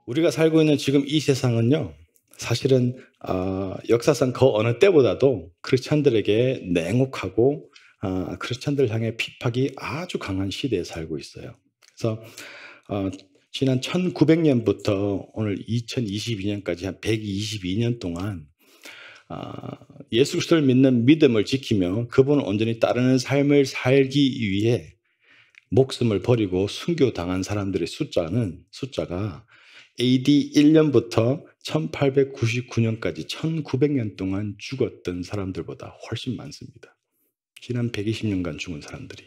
우리가 살고 있는 지금 이 세상은요, 사실은 역사상 그 어느 때보다도 크리스찬들에게 냉혹하고 크리스찬들 향해 핍박이 아주 강한 시대에 살고 있어요. 그래서 지난 1900년부터 오늘 2022년까지 한 122년 동안 예수 그리스도를 믿는 믿음을 지키며 그분을 온전히 따르는 삶을 살기 위해 목숨을 버리고 순교당한 사람들의 숫자가 AD 1년부터 1899년까지 1900년 동안 죽었던 사람들보다 훨씬 많습니다. 지난 120년간 죽은 사람들이.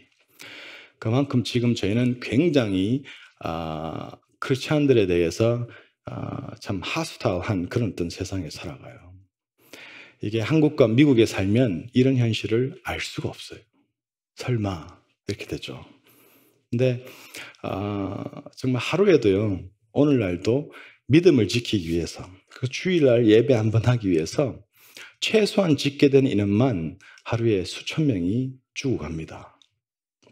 그만큼 지금 저희는 굉장히 크리스찬들에 대해서 참 하수다한 그런 어떤 세상에 살아가요. 이게 한국과 미국에 살면 이런 현실을 알 수가 없어요. 설마 이렇게 되죠. 근데 정말 하루에도요, 오늘날도 믿음을 지키기 위해서, 그 주일날 예배 한번 하기 위해서 최소한 짓게 된 인원만 하루에 수천 명이 죽어갑니다.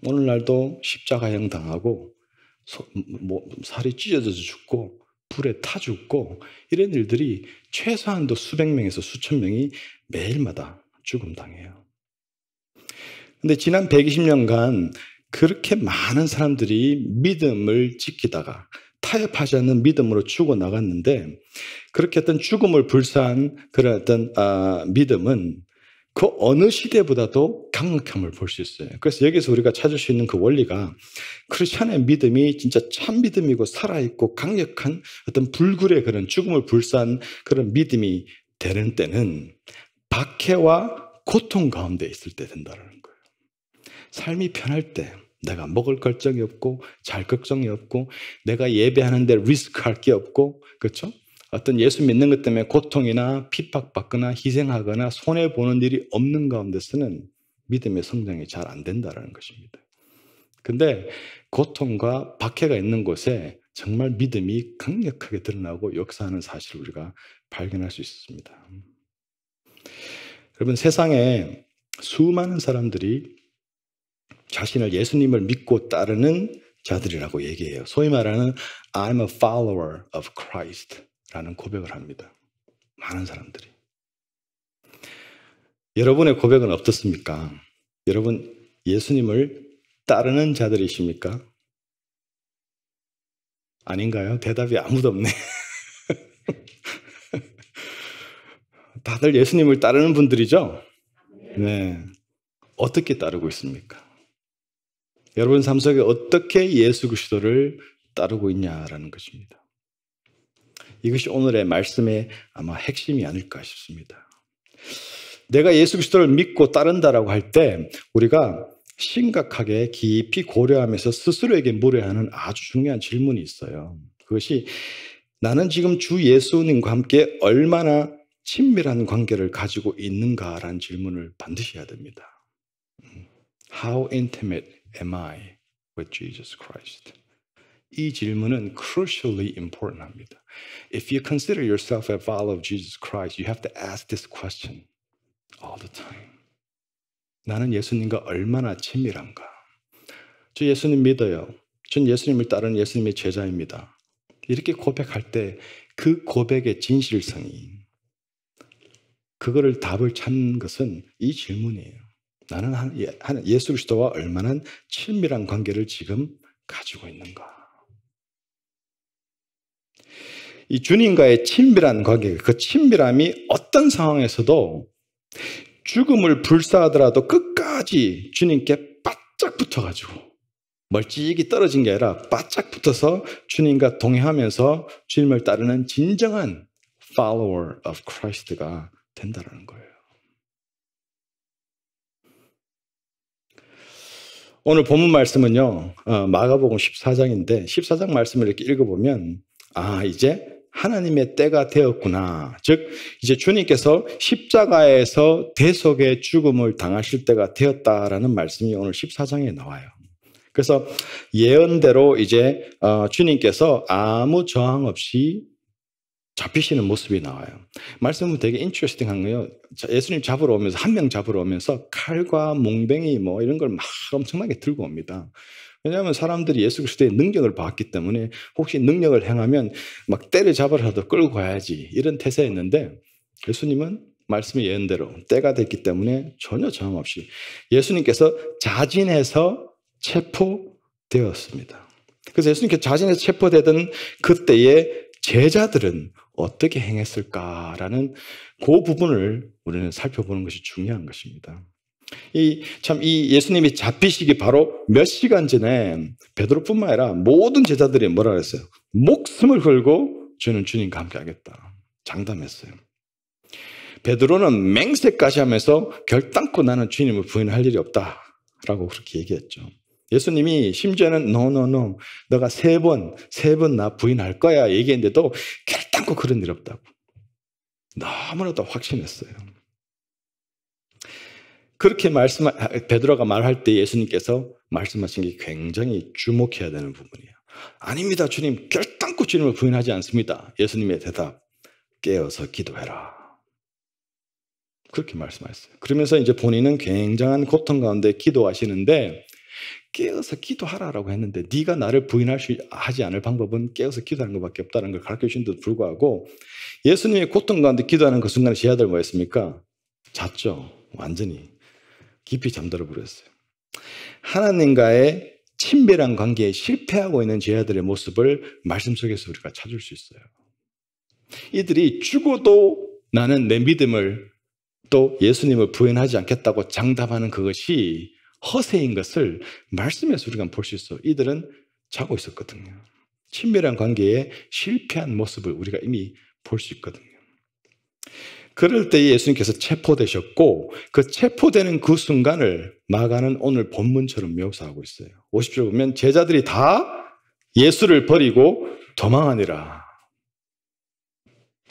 오늘날도 십자가형 당하고 살이 찢어져 죽고 불에 타 죽고 이런 일들이 최소한도 수백 명에서 수천 명이 매일마다 죽음당해요. 근데 지난 120년간 그렇게 많은 사람들이 믿음을 지키다가 타협하지 않는 믿음으로 죽어나갔는데, 그렇게 어떤 죽음을 불사한 그런 어떤 믿음은 그 어느 시대보다도 강력함을 볼 수 있어요. 그래서 여기서 우리가 찾을 수 있는 그 원리가, 크리스찬의 믿음이 진짜 참 믿음이고 살아있고 강력한 어떤 불굴의 그런 죽음을 불사한 그런 믿음이 되는 때는 박해와 고통 가운데 있을 때 된다는 거예요. 삶이 편할 때, 내가 먹을 걱정이 없고 잘 걱정이 없고 내가 예배하는데 리스크할 게 없고, 그렇죠? 어떤 예수 믿는 것 때문에 고통이나 핍박받거나 희생하거나 손해보는 일이 없는 가운데서는 믿음의 성장이 잘 안 된다는 것입니다. 근데 고통과 박해가 있는 곳에 정말 믿음이 강력하게 드러나고 역사하는 사실을 우리가 발견할 수 있습니다. 여러분, 세상에 수많은 사람들이 자신을 예수님을 믿고 따르는 자들이라고 얘기해요. 소위 말하는 I'm a follower of Christ 라는 고백을 합니다. 많은 사람들이. 여러분의 고백은 어떻습니까? 여러분 예수님을 따르는 자들이십니까? 아닌가요? 대답이 아무도 없네. 다들 예수님을 따르는 분들이죠? 네. 어떻게 따르고 있습니까? 여러분 삶 속에 어떻게 예수 그리스도를 따르고 있냐라는 것입니다. 이것이 오늘의 말씀의 아마 핵심이 아닐까 싶습니다. 내가 예수 그리스도를 믿고 따른다라고 할 때 우리가 심각하게 깊이 고려하면서 스스로에게 물어야 하는 아주 중요한 질문이 있어요. 그것이 나는 지금 주 예수님과 함께 얼마나 친밀한 관계를 가지고 있는가라는 질문을 반드시 해야 됩니다. How intimate am I with Jesus Christ? 이 질문은 crucially important 합니다. If you consider yourself a follower of Jesus Christ, you have to ask this question all the time. 나는 예수님과 얼마나 친밀한가? 저 예수님 믿어요. 전 예수님을 따르는 예수님의 제자입니다. 이렇게 고백할 때 그 고백의 진실성이, 그거를 답을 찾는 것은 이 질문이에요. 나는 예수 그리스도와 얼마나 친밀한 관계를 지금 가지고 있는가? 이 주님과의 친밀한 관계, 그 친밀함이 어떤 상황에서도 죽음을 불사하더라도 끝까지 주님께 바짝 붙어가지고 멀찍이 떨어진 게 아니라 바짝 붙어서 주님과 동행하면서 주님을 따르는 진정한 follower of Christ가 된다는 거예요. 오늘 본문 말씀은요, 마가복음 14장인데 14장 말씀을 이렇게 읽어보면 이제 하나님의 때가 되었구나. 즉 이제 주님께서 십자가에서 대속의 죽음을 당하실 때가 되었다라는 말씀이 오늘 14장에 나와요. 그래서 예언대로 이제 주님께서 아무 저항 없이 잡히시는 모습이 나와요. 말씀은 되게 인트레스팅한 거예요. 예수님 잡으러 오면서, 한 명 잡으러 오면서 칼과 몽뱅이 이런 걸 막 엄청나게 들고 옵니다. 왜냐하면 사람들이 예수 그리스도의 능력을 봤기 때문에 혹시 능력을 행하면 막 때려잡으라도 끌고 가야지 이런 태세였는데 예수님은 말씀의 예언대로 때가 됐기 때문에 전혀 저항 없이 예수님께서 자진해서 체포되었습니다. 그래서 예수님께서 자진해서 체포되던 그때의 제자들은 어떻게 행했을까라는 그 부분을 우리는 살펴보는 것이 중요한 것입니다. 이 예수님이 잡히시기 바로 몇 시간 전에 베드로뿐만 아니라 모든 제자들이 뭐라 그랬어요? 목숨을 걸고 저는 주님과 함께 하겠다. 장담했어요. 베드로는 맹세까지 하면서 결단코 나는 주님을 부인할 일이 없다라고 그렇게 얘기했죠. 예수님이 심지어는 no, 너가 세 번 나 부인할 거야 얘기했는데도 결단코 그런 일 없다고. 너무나도 확신했어요. 그렇게 베드로가 말할 때 예수님께서 말씀하신 게 굉장히 주목해야 되는 부분이에요. 아닙니다, 주님. 결단코 주님을 부인하지 않습니다. 예수님의 대답, 깨어서 기도해라. 그렇게 말씀하셨어요. 그러면서 이제 본인은 굉장한 고통 가운데 기도하시는데 깨어서 기도하라라고 했는데 네가 나를 부인하지 않을 방법은 깨어서 기도하는 것밖에 없다는 걸 가르쳐 주신 듯 불구하고 예수님의 고통 가운데 기도하는 그 순간에 제자들 뭐였습니까? 잤죠. 완전히. 깊이 잠들어 버렸어요. 하나님과의 친밀한 관계에 실패하고 있는 제자들의 모습을 말씀 속에서 우리가 찾을 수 있어요. 이들이 죽어도 나는 내 믿음을 또 예수님을 부인하지 않겠다고 장담하는 그것이 허세인 것을 말씀에서 우리가 볼 수 있어요. 이들은 자고 있었거든요. 친밀한 관계에 실패한 모습을 우리가 이미 볼 수 있거든요. 그럴 때 예수님께서 체포되셨고 그 체포되는 그 순간을 마가는 오늘 본문처럼 묘사하고 있어요. 50절 보면 제자들이 다 예수를 버리고 도망하니라.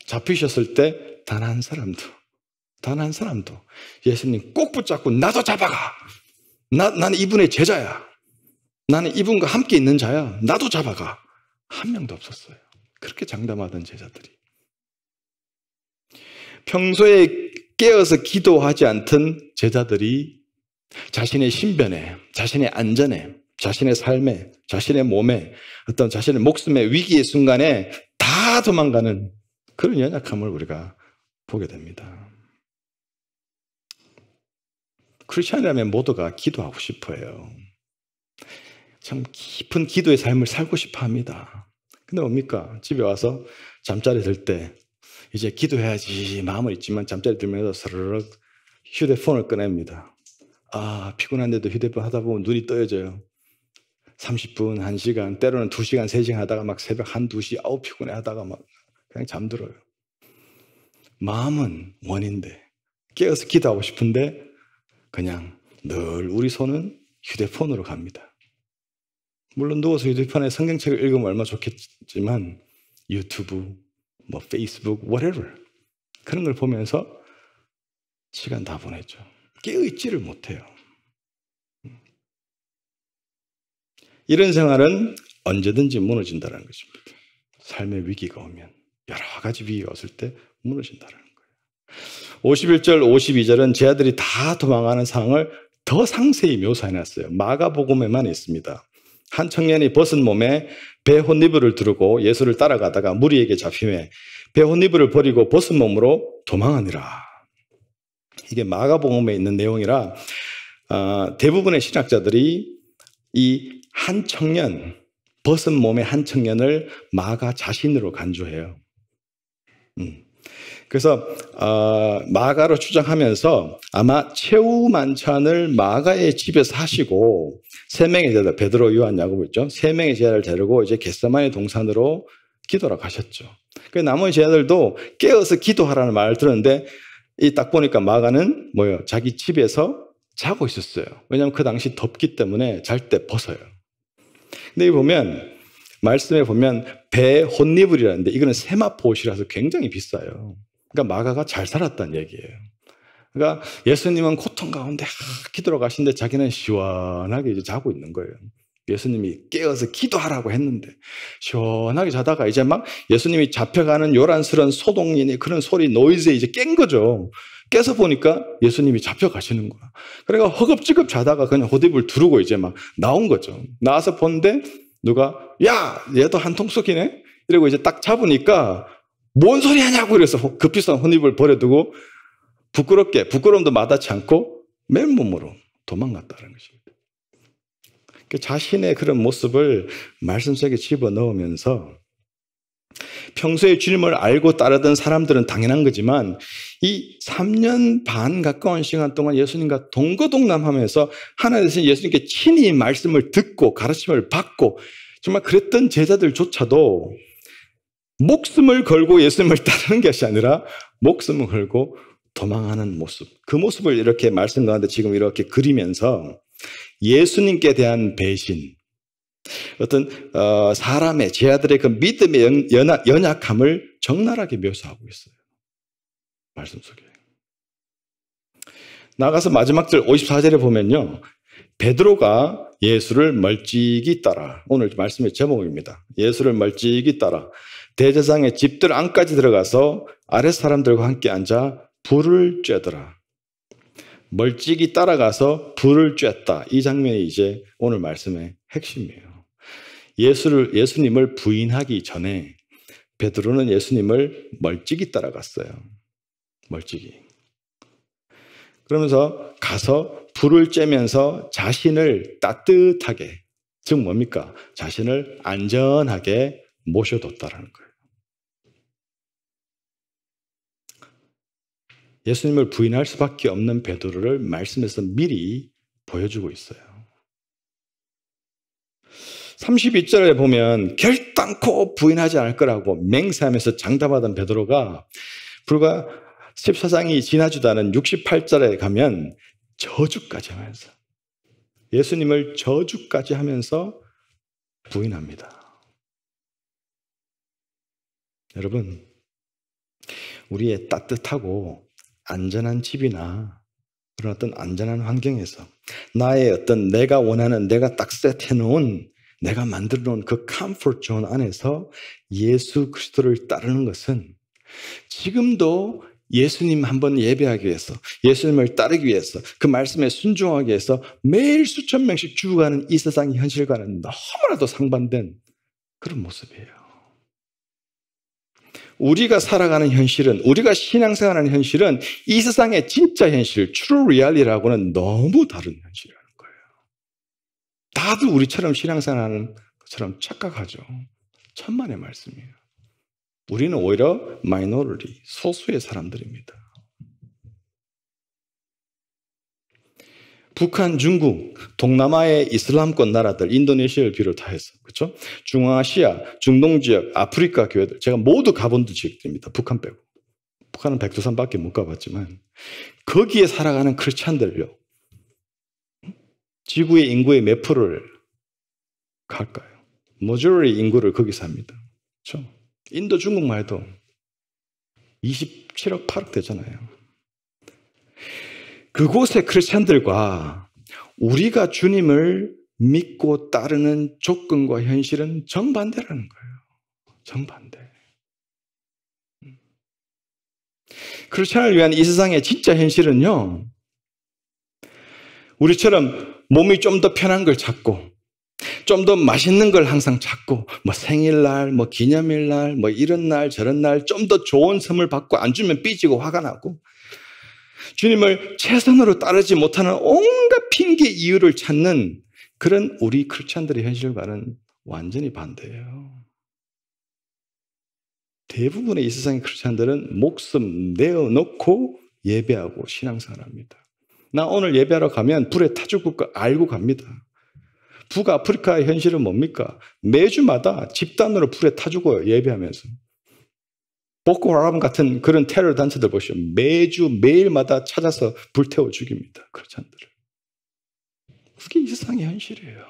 잡히셨을 때 단 한 사람도 예수님 꼭 붙잡고 나도 잡아가. 나는 이분의 제자야. 나는 이분과 함께 있는 자야. 나도 잡아가. 한 명도 없었어요. 그렇게 장담하던 제자들이. 평소에 깨어서 기도하지 않던 제자들이 자신의 신변에, 자신의 안전에, 자신의 삶에, 자신의 몸에, 어떤 자신의 목숨의 위기의 순간에 다 도망가는 그런 연약함을 우리가 보게 됩니다. 크리스찬이라면 모두가 기도하고 싶어요. 참 깊은 기도의 삶을 살고 싶어 합니다. 근데 뭡니까? 집에 와서 잠자리 들 때 이제 기도해야지 마음은 있지만 잠자리 들면서 스르륵 휴대폰을 꺼냅니다. 아, 피곤한데도 휴대폰 하다 보면 눈이 떠여져요. 30분, 1시간, 때로는 2시간, 3시간 하다가 막 새벽 1, 2시, 아우 피곤해 하다가 막 그냥 잠들어요. 마음은 원인데 깨어서 기도하고 싶은데 그냥 늘 우리 손은 휴대폰으로 갑니다. 물론 누워서 휴대폰에 성경책을 읽으면 얼마나 좋겠지만 유튜브, 뭐 페이스북, whatever 그런 걸 보면서 시간 다 보내죠. 깨어있지를 못해요. 이런 생활은 언제든지 무너진다는 것입니다. 삶의 위기가 오면 여러 가지 위기가 왔을 때 무너진다는 거예요. 51절, 52절은 제자들이 다 도망가는 상황을 더 상세히 묘사해놨어요. 마가복음에만 있습니다. 한 청년이 벗은 몸에 배 혼니부를 두르고 예수를 따라가다가 무리에게 잡히매 배 혼니부를 버리고 벗은 몸으로 도망하니라. 이게 마가복음에 있는 내용이라 대부분의 신학자들이 이 한 청년, 벗은 몸의 한 청년을 마가 자신으로 간주해요. 그래서 마가로 추정하면서 아마 최후 만찬을 마가의 집에서 하시고 3명의 제자, 베드로, 요한, 야고보 있죠. 3명의 제자를 데리고 이제 겟세마네 동산으로 기도하러 가셨죠. 그 나머지 제자들도 깨어서 기도하라는 말을 들었는데 이 딱 보니까 마가는 뭐예요? 자기 집에서 자고 있었어요. 왜냐하면 그 당시 덥기 때문에 잘 때 벗어요. 근데 여기 보면 말씀에 보면 배 혼니불이라는데 이거는 세마포 옷이라서 굉장히 비싸요. 그러니까 마가가 잘 살았다는 얘기예요. 그러니까 예수님은 고통 가운데 기도로 가시는데 자기는 시원하게 이제 자고 있는 거예요. 예수님이 깨어서 기도하라고 했는데 시원하게 자다가 이제 막 예수님이 잡혀가는 요란스러운 소동이니 그런 소리 노이즈에 이제 깬 거죠. 깨서 보니까 예수님이 잡혀가시는 거야. 그러니까 허겁지겁 자다가 그냥 호흡을 두르고 이제 막 나온 거죠. 나와서 본데 누가 야 얘도 한통속이네 이러고 이제 딱 잡으니까 뭔 소리 하냐고 그래서 급히선 혼입을 버려두고 부끄러움도 마다치 않고 맨몸으로 도망갔다는 것입니다. 자신의 그런 모습을 말씀 속에 집어넣으면서 평소에 주님을 알고 따르던 사람들은 당연한 거지만 이 3년 반 가까운 시간 동안 예수님과 동거동남하면서 하나님께서 예수님께 친히 말씀을 듣고 가르침을 받고 정말 그랬던 제자들조차도 목숨을 걸고 예수님을 따르는 것이 아니라 목숨을 걸고 도망하는 모습, 그 모습을 이렇게 말씀 가운데 지금 이렇게 그리면서 예수님께 대한 배신, 어떤 사람의 제자들의 그 믿음의 연약함을 적나라하게 묘사하고 있어요. 말씀 속에. 나가서 마지막 절 54절에 보면요. 베드로가 예수를 멀찍이 따라, 오늘 말씀의 제목입니다. 예수를 멀찍이 따라 대제사장의 집들 안까지 들어가서 아랫 사람들과 함께 앉아 불을 쬐더라. 멀찍이 따라가서 불을 쬐다. 이 장면이 이제 오늘 말씀의 핵심이에요. 예수님을 부인하기 전에 베드로는 예수님을 멀찍이 따라갔어요. 멀찍이. 그러면서 가서 불을 쬐면서 자신을 따뜻하게, 즉 뭡니까? 자신을 안전하게 모셔뒀다라는 거예요. 예수님을 부인할 수밖에 없는 베드로를 말씀에서 미리 보여주고 있어요. 32절에 보면 결단코 부인하지 않을 거라고 맹세하면서 장담하던 베드로가 불과 14장이 지나지도 않은 68절에 가면 저주까지 하면서 예수님을 저주까지 하면서 부인합니다. 여러분, 우리의 따뜻하고 안전한 집이나 그런 어떤 안전한 환경에서 나의 어떤 내가 원하는 내가 딱 세트해놓은 내가 만들어놓은 그 컴포트 존 안에서 예수 그리스도를 따르는 것은 지금도 예수님 한번 예배하기 위해서 예수님을 따르기 위해서 그 말씀에 순종하기 위해서 매일 수천 명씩 죽어가는 이 세상의 현실과는 너무나도 상반된 그런 모습이에요. 우리가 살아가는 현실은, 우리가 신앙생활하는 현실은 이 세상의 진짜 현실, true reality라고는 너무 다른 현실이라는 거예요. 다들 우리처럼 신앙생활하는 것처럼 착각하죠. 천만의 말씀이에요. 우리는 오히려 마이너리티, 소수의 사람들입니다. 북한, 중국, 동남아의 이슬람권 나라들, 인도네시아를 비롯해서, 그렇죠? 중앙아시아, 중동 지역, 아프리카 교회들, 제가 모두 가본 지역들입니다. 북한 빼고. 북한은 백두산밖에 못 가봤지만 거기에 살아가는 크리스찬들요. 지구의 인구의 몇 프로를 갈까요? 모조리 인구를 거기 삽니다. 그렇죠? 인도, 중국만 해도 27억, 8억 되잖아요. 그곳의 크리스찬들과 우리가 주님을 믿고 따르는 조건과 현실은 정반대라는 거예요. 정반대. 크리스찬을 위한 이 세상의 진짜 현실은요, 우리처럼 몸이 좀 더 편한 걸 찾고 좀 더 맛있는 걸 항상 찾고 뭐 생일날, 뭐 기념일날, 뭐 이런 날 저런 날 좀 더 좋은 선물 받고 안 주면 삐지고 화가 나고 주님을 최선으로 따르지 못하는 온갖 핑계 이유를 찾는 그런 우리 크리스찬들의 현실과는 완전히 반대예요. 대부분의 이 세상의 크리스찬들은 목숨 내어놓고 예배하고 신앙생활합니다. 나 오늘 예배하러 가면 불에 타 죽을 거 알고 갑니다. 북아프리카의 현실은 뭡니까? 매주마다 집단으로 불에 타 죽어요. 예배하면서. 보코하람 같은 그런 테러 단체들 보시죠. 매일마다 찾아서 불태워 죽입니다. 크리스찬들을. 그게 이 세상의 현실이에요.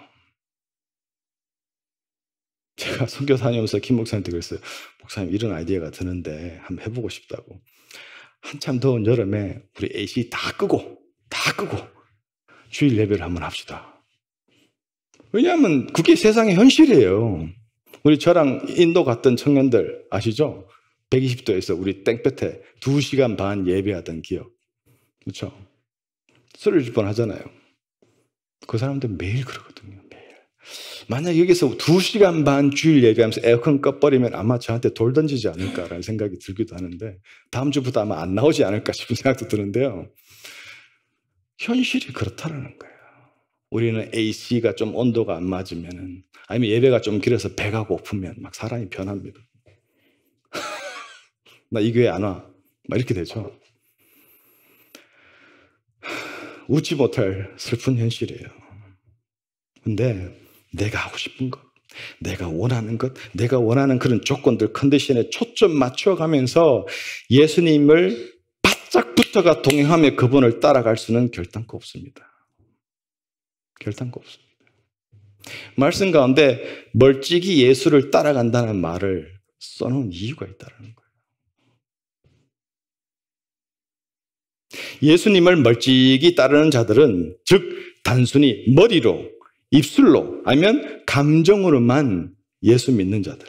제가 선교 다니면서 김 목사님한테 그랬어요. 목사님, 이런 아이디어가 드는데 한번 해보고 싶다고. 한참 더운 여름에 우리 AC 다 끄고 주일 예배를 한번 합시다. 왜냐하면 그게 세상의 현실이에요. 저랑 인도 갔던 청년들 아시죠? 120도에서 우리 땡볕에 2시간 반 예배하던 기억. 그렇죠? 쓰러질 뻔하잖아요. 그 사람들 매일 그러거든요. 매일. 만약 여기서 2시간 반 주일 예배하면서 에어컨 꺼버리면 아마 저한테 돌 던지지 않을까라는 생각이 들기도 하는데 다음 주부터 아마 안 나오지 않을까 싶은 생각도 드는데요. 현실이 그렇다라는 거예요. 우리는 AC가 좀 온도가 안 맞으면은 아니면 예배가 좀 길어서 배가 고프면 막 사람이 변합니다. 나 이 교회 안 와. 막 이렇게 되죠. 웃지 못할 슬픈 현실이에요. 근데 내가 하고 싶은 것, 내가 원하는 것, 내가 원하는 그런 조건들, 컨디션에 초점 맞춰가면서 예수님을 바짝 붙어가 동행하며 그분을 따라갈 수는 결단코 없습니다. 결단코 없습니다. 말씀 가운데 멀찍이 예수를 따라간다는 말을 써놓은 이유가 있다는 거예요. 예수님을 멀찍이 따르는 자들은 즉 단순히 머리로, 입술로 아니면 감정으로만 예수 믿는 자들.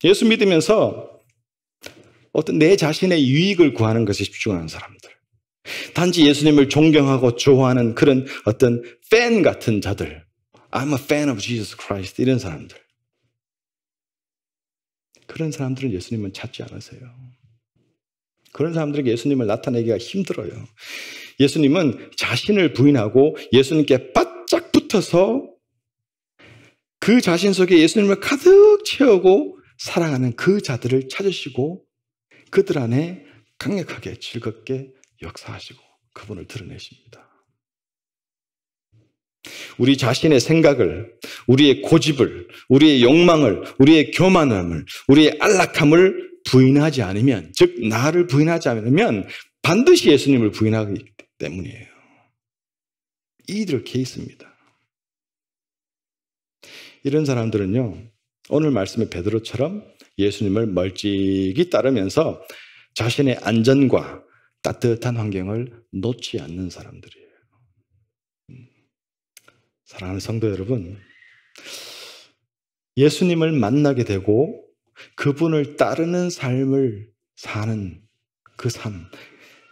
예수 믿으면서 어떤 내 자신의 유익을 구하는 것에 집중하는 사람들. 단지 예수님을 존경하고 좋아하는 그런 어떤 팬 같은 자들. I'm a fan of Jesus Christ. 이런 사람들. 그런 사람들은 예수님은 찾지 않으세요. 그런 사람들에게 예수님을 나타내기가 힘들어요. 예수님은 자신을 부인하고 예수님께 바짝 붙어서 그 자신 속에 예수님을 가득 채우고 살아가는 그 자들을 찾으시고 그들 안에 강력하게 즐겁게 역사하시고 그분을 드러내십니다. 우리 자신의 생각을, 우리의 고집을, 우리의 욕망을, 우리의 교만함을, 우리의 안락함을 부인하지 않으면, 즉 나를 부인하지 않으면 반드시 예수님을 부인하기 때문이에요. 이들 케이스입니다. 이런 사람들은요, 오늘 말씀의 베드로처럼 예수님을 멀찍이 따르면서 자신의 안전과 따뜻한 환경을 놓지 않는 사람들이에요. 사랑하는 성도 여러분, 예수님을 만나게 되고 그분을 따르는 삶을 사는 그 삶,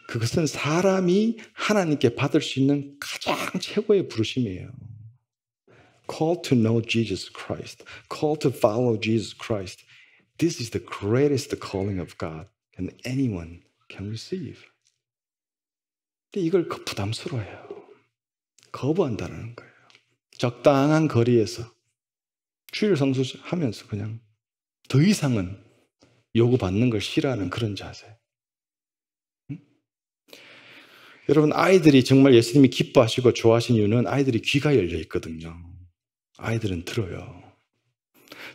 그것은 사람이 하나님께 받을 수 있는 가장 최고의 부르심이에요. Call to know Jesus Christ. Call to follow Jesus Christ. This is the greatest calling of God and anyone can receive. 근데 이걸 부담스러워해요. 거부한다는 거예요. 적당한 거리에서 주일 성수하면서 그냥 더 이상은 요구받는 걸 싫어하는 그런 자세. 응? 여러분, 아이들이 정말 예수님이 기뻐하시고 좋아하신 이유는 아이들이 귀가 열려 있거든요. 아이들은 들어요.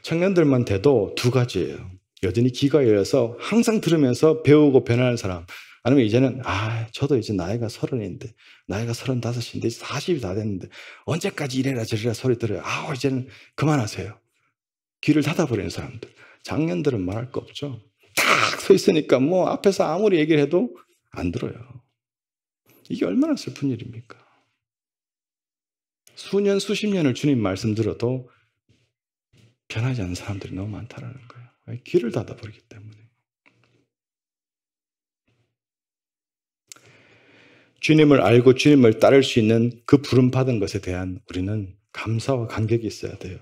청년들만 돼도 두 가지예요. 여전히 귀가 열려서 항상 들으면서 배우고 변하는 사람, 아니면 이제는 저도 이제 나이가 30인데 나이가 35인데 40이 다 됐는데 언제까지 이래라 저래라 소리 들어요. 이제는 그만하세요. 귀를 닫아버리는 사람들. 장년들은 말할 거 없죠. 딱 서 있으니까 뭐 앞에서 아무리 얘기를 해도 안 들어요. 이게 얼마나 슬픈 일입니까? 수년 수십 년을 주님 말씀 들어도 변하지 않는 사람들이 너무 많다는 거예요. 귀를 닫아버리기 때문에. 주님을 알고 주님을 따를 수 있는 그 부름받은 것에 대한 우리는 감사와 감격이 있어야 돼요.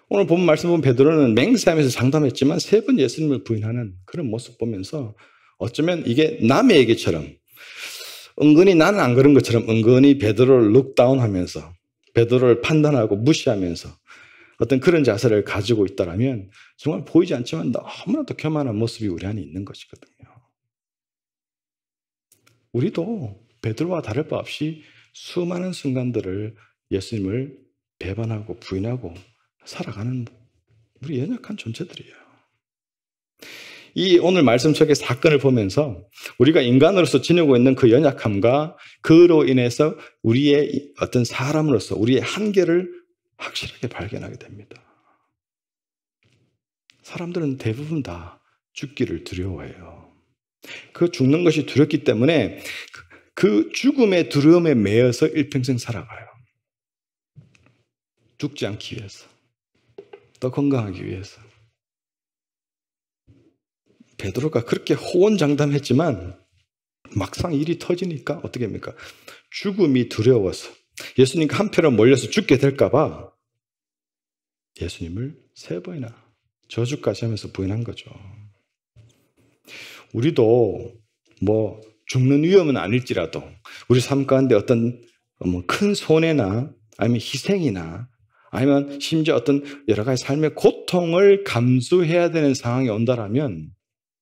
오늘 본 말씀 보면 베드로는 맹세하면서 장담했지만 3번 예수님을 부인하는 그런 모습 보면서 어쩌면 이게 남의 얘기처럼 은근히 나는 안 그런 것처럼 은근히 베드로를 룩다운하면서 베드로를 판단하고 무시하면서 어떤 그런 자세를 가지고 있다면 정말 보이지 않지만 너무나도 교만한 모습이 우리 안에 있는 것이거든요. 우리도 베드로와 다를 바 없이 수많은 순간들을 예수님을 배반하고 부인하고 살아가는 우리 연약한 존재들이에요. 이 오늘 말씀 속의 사건을 보면서 우리가 인간으로서 지니고 있는 그 연약함과 그로 인해서 우리의 어떤 사람으로서 우리의 한계를 확실하게 발견하게 됩니다. 사람들은 대부분 다 죽기를 두려워해요. 그 죽는 것이 두렵기 때문에 그 죽음의 두려움에 매여서 일평생 살아가요. 죽지 않기 위해서, 더 건강하기 위해서. 베드로가 그렇게 호언장담했지만 막상 일이 터지니까 어떻게 합니까? 죽음이 두려워서 예수님과 한편으로 몰려서 죽게 될까 봐 예수님을 3번이나 저주까지 하면서 부인한 거죠. 우리도 뭐 죽는 위험은 아닐지라도 우리 삶 가운데 어떤 큰 손해나 아니면 희생이나 아니면 심지어 어떤 여러 가지 삶의 고통을 감수해야 되는 상황이 온다라면,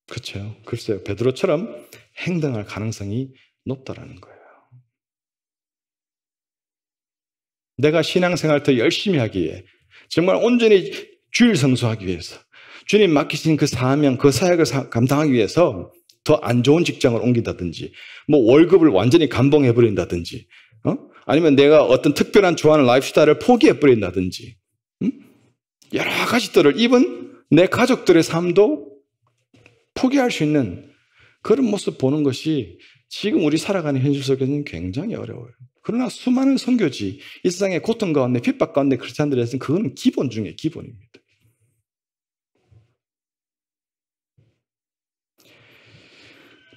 그렇죠. 글쎄요, 베드로처럼 행동할 가능성이 높다라는 거예요. 내가 신앙생활을 더 열심히 하기 위해, 정말 온전히 주일 성수하기 위해서, 주님 맡기신 그 사명, 그 사역을 감당하기 위해서 더 안 좋은 직장을 옮긴다든지, 뭐 월급을 완전히 감봉해버린다든지, 아니면 내가 어떤 특별한 좋아하는 라이프스타일을 포기해버린다든지, 여러 가지들을, 이번 내 가족들의 삶도 포기할 수 있는 그런 모습 보는 것이 지금 우리 살아가는 현실 속에서는 굉장히 어려워요. 그러나 수많은 선교지, 이 세상의 고통 가운데, 핍박 가운데 크리스찬들에서는 그거는 기본 중에 기본입니다.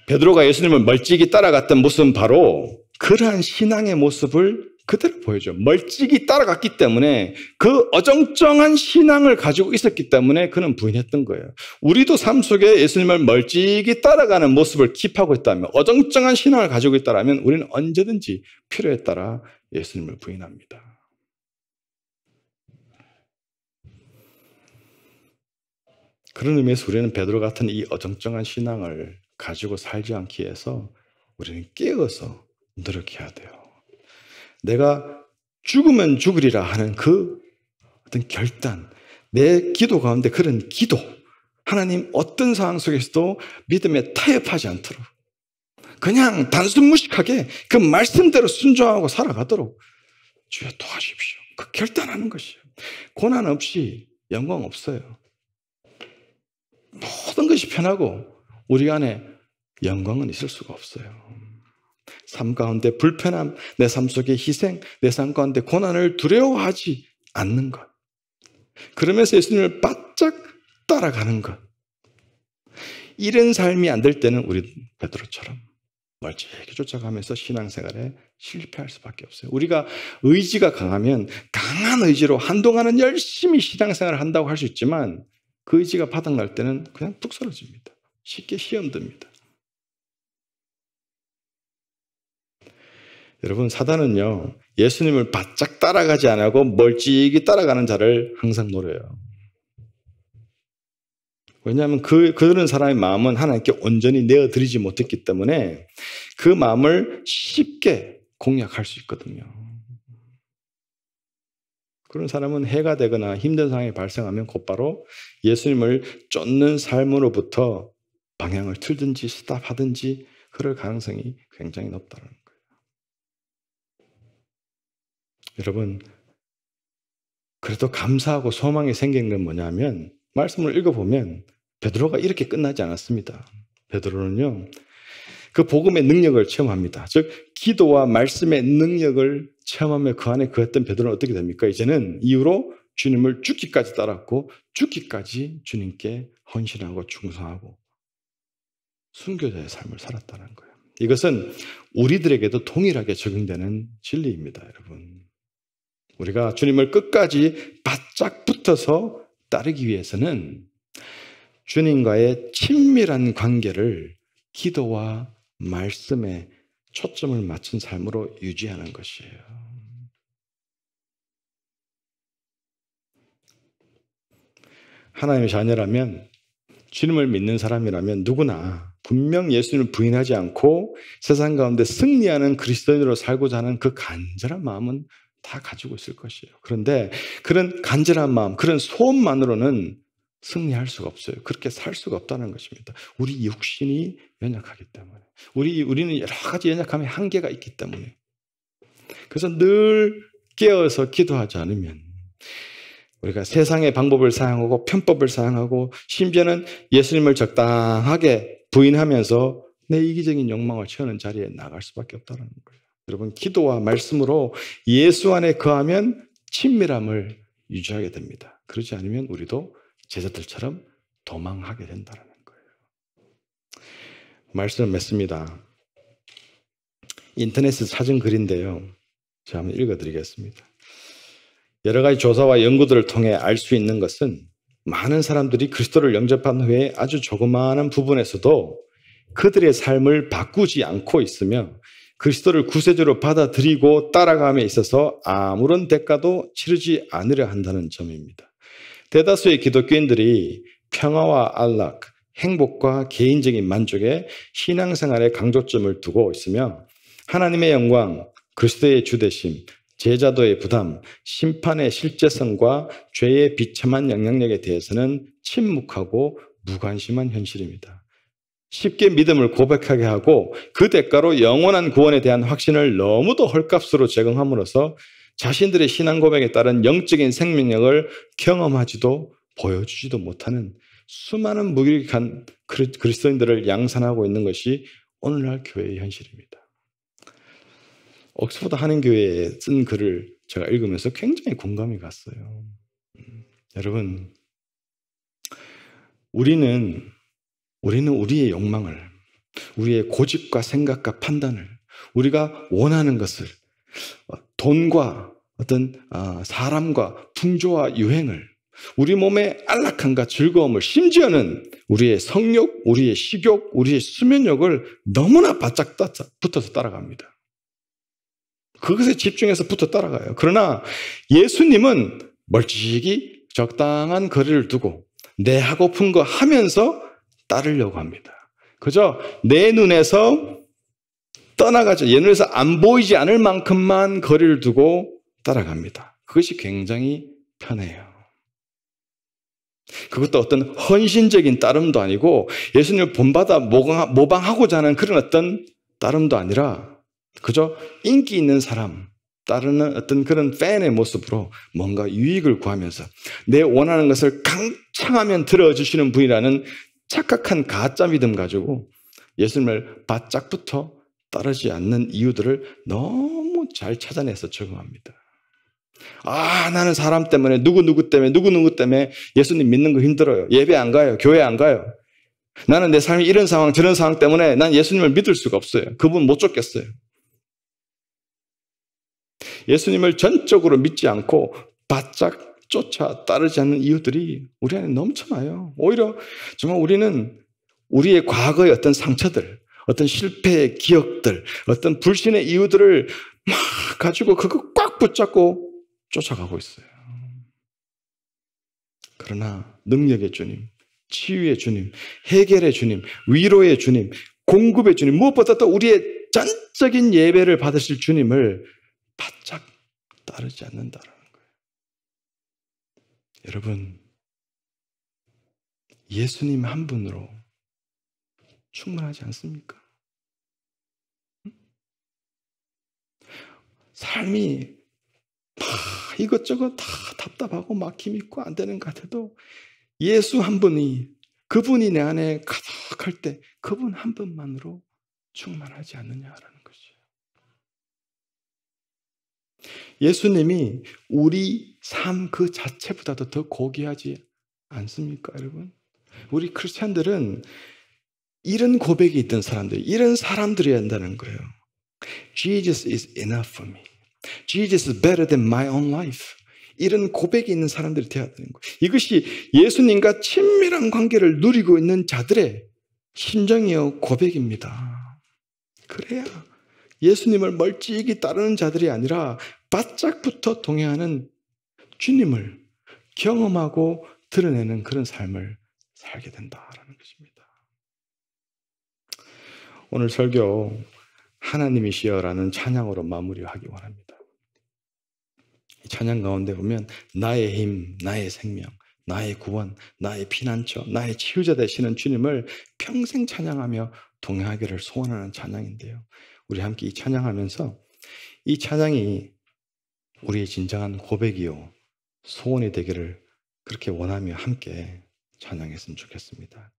베드로가 예수님을 멀찍이 따라갔던 모습은 바로 그러한 신앙의 모습을 그대로 보여줘요. 멀찍이 따라갔기 때문에, 그 어정쩡한 신앙을 가지고 있었기 때문에 그는 부인했던 거예요. 우리도 삶 속에 예수님을 멀찍이 따라가는 모습을 킵하고 있다면, 어정쩡한 신앙을 가지고 있다면 우리는 언제든지 필요에 따라 예수님을 부인합니다. 그런 의미에서 우리는 베드로 같은 이 어정쩡한 신앙을 가지고 살지 않기 위해서 우리는 깨어서 노력해야 돼요. 내가 죽으면 죽으리라 하는 그 어떤 결단, 내 기도 가운데 그런 기도, 하나님 어떤 상황 속에서도 믿음에 타협하지 않도록, 그냥 단순 무식하게 그 말씀대로 순종하고 살아가도록 주여 도와주십시오. 그 결단하는 것이에요. 고난 없이 영광 없어요. 모든 것이 편하고 우리 안에 영광은 있을 수가 없어요. 삶 가운데 불편함, 내 삶 속의 희생, 내 삶 가운데 고난을 두려워하지 않는 것, 그러면서 예수님을 바짝 따라가는 것, 이런 삶이 안 될 때는 우리 베드로처럼 멀찍이 쫓아가면서 신앙생활에 실패할 수밖에 없어요. 우리가 의지가 강하면 강한 의지로 한동안은 열심히 신앙생활을 한다고 할 수 있지만, 그 의지가 바닥날 때는 그냥 뚝 쓰러집니다. 쉽게 시험듭니다. 여러분, 사단은요, 예수님을 바짝 따라가지 않고 멀찍이 따라가는 자를 항상 노려요. 왜냐하면 그런 사람의 마음은 하나님께 온전히 내어드리지 못했기 때문에 그 마음을 쉽게 공략할 수 있거든요. 그런 사람은 해가 되거나 힘든 상황이 발생하면 곧바로 예수님을 쫓는 삶으로부터 방향을 틀든지 스탑하든지 그럴 가능성이 굉장히 높다는 거예요. 여러분, 그래도 감사하고 소망이 생긴 건 뭐냐면, 말씀을 읽어보면 베드로가 이렇게 끝나지 않았습니다. 베드로는요, 그 복음의 능력을 체험합니다. 즉 기도와 말씀의 능력을 체험하며 그 안에 거했던 베드로는 어떻게 됩니까? 이제는 이후로 주님을 죽기까지 따랐고, 죽기까지 주님께 헌신하고 충성하고 순교자의 삶을 살았다는 거예요. 이것은 우리들에게도 동일하게 적용되는 진리입니다, 여러분. 우리가 주님을 끝까지 바짝 붙어서 따르기 위해서는 주님과의 친밀한 관계를 기도와 말씀에 초점을 맞춘 삶으로 유지하는 것이에요. 하나님의 자녀라면, 주님을 믿는 사람이라면 누구나 분명 예수님을 부인하지 않고 세상 가운데 승리하는 그리스도인으로 살고자 하는 그 간절한 마음은 다 가지고 있을 것이에요. 그런데 그런 간절한 마음, 그런 소원만으로는 승리할 수가 없어요. 그렇게 살 수가 없다는 것입니다. 우리 육신이 연약하기 때문에, 우리는 여러 가지 연약함의 한계가 있기 때문에. 그래서 늘 깨어서 기도하지 않으면 우리가 세상의 방법을 사용하고 편법을 사용하고 심지어는 예수님을 적당하게 부인하면서 내 이기적인 욕망을 채우는 자리에 나갈 수밖에 없다는 거예요. 여러분, 기도와 말씀으로 예수 안에 거하면 친밀함을 유지하게 됩니다. 그렇지 않으면 우리도 제자들처럼 도망하게 된다는 거예요. 말씀을 맺습니다. 인터넷에서 찾은 글인데요. 제가 한번 읽어드리겠습니다. 여러 가지 조사와 연구들을 통해 알 수 있는 것은 많은 사람들이 그리스도를 영접한 후에 아주 조그마한 부분에서도 그들의 삶을 바꾸지 않고 있으며 그리스도를 구세주로 받아들이고 따라감에 있어서 아무런 대가도 치르지 않으려 한다는 점입니다. 대다수의 기독교인들이 평화와 안락, 행복과 개인적인 만족에 신앙생활에 강조점을 두고 있으며 하나님의 영광, 그리스도의 주대심, 제자도의 부담, 심판의 실제성과 죄의 비참한 영향력에 대해서는 침묵하고 무관심한 현실입니다. 쉽게 믿음을 고백하게 하고 그 대가로 영원한 구원에 대한 확신을 너무도 헐값으로 제공함으로써 자신들의 신앙 고백에 따른 영적인 생명력을 경험하지도 보여주지도 못하는 수많은 무기력한 그리스도인들을 양산하고 있는 것이 오늘날 교회의 현실입니다. 옥스퍼드 한인교회에 쓴 글을 제가 읽으면서 굉장히 공감이 갔어요. 여러분, 우리는 우리의 욕망을, 우리의 고집과 생각과 판단을, 우리가 원하는 것을, 돈과 어떤 사람과 풍조와 유행을, 우리 몸의 안락함과 즐거움을, 심지어는 우리의 성욕, 우리의 식욕, 우리의 수면욕을 너무나 바짝 붙어서 따라갑니다. 그것에 집중해서 붙어 따라가요. 그러나 예수님은 멀찍이 적당한 거리를 두고 내 하고픈 거 하면서 따르려고 합니다. 그저 내 눈에서 떠나가죠. 내 눈에서 안 보이지 않을 만큼만 거리를 두고 따라갑니다. 그것이 굉장히 편해요. 그것도 어떤 헌신적인 따름도 아니고 예수님을 본받아 모방하고자 하는 그런 어떤 따름도 아니라 그저 인기 있는 사람, 따르는 어떤 그런 팬의 모습으로 뭔가 유익을 구하면서 내 원하는 것을 강창하면 들어주시는 분이라는 착각한 가짜 믿음 가지고 예수님을 바짝 붙어 따르지 않는 이유들을 너무 잘 찾아내서 적용합니다. 나는 사람 때문에 누구누구 때문에 예수님 믿는 거 힘들어요. 예배 안 가요. 교회 안 가요. 나는 내 삶이 이런 상황 저런 상황 때문에 난 예수님을 믿을 수가 없어요. 그분 못 쫓겠어요. 예수님을 전적으로 믿지 않고 바짝 쫓아 따르지 않는 이유들이 우리 안에 넘쳐나요. 오히려 정말 우리는 우리의 과거의 어떤 상처들, 어떤 실패의 기억들, 어떤 불신의 이유들을 막 가지고 그거 꽉 붙잡고 쫓아가고 있어요. 그러나 능력의 주님, 치유의 주님, 해결의 주님, 위로의 주님, 공급의 주님, 무엇보다 도 우리의 전적인 예배를 받으실 주님을 바짝 따르지 않는다라는 거예요. 여러분, 예수님 한 분으로 충분하지 않습니까? 삶이 이것저것 다 답답하고 막힘 있고 안 되는 것 같아도 예수 한 분이, 그분이 내 안에 가득할 때 그분 한 분만으로 충만하지 않느냐라는 것이에요. 예수님이 우리 삶 그 자체보다도 더 고귀하지 않습니까, 여러분? 우리 크리스찬들은 이런 고백이 있던 사람들, 이런 사람들이어야 한다는 거예요. Jesus is enough for me. Jesus is better than my own life. 이런 고백이 있는 사람들이 되어야 되는 거예요. 이것이 예수님과 친밀한 관계를 누리고 있는 자들의 심정이요 고백입니다. 그래야 예수님을 멀찍이 따르는 자들이 아니라 바짝 붙어 동행하는 주님을 경험하고 드러내는 그런 삶을 살게 된다라는 것입니다. 오늘 설교 하나님이시여라는 찬양으로 마무리하기 원합니다. 이 찬양 가운데 보면 나의 힘, 나의 생명, 나의 구원, 나의 피난처, 나의 치유자 되시는 주님을 평생 찬양하며 동행하기를 소원하는 찬양인데요. 우리 함께 이 찬양하면서 이 찬양이 우리의 진정한 고백이요 소원이 되기를 그렇게 원하며 함께 찬양했으면 좋겠습니다.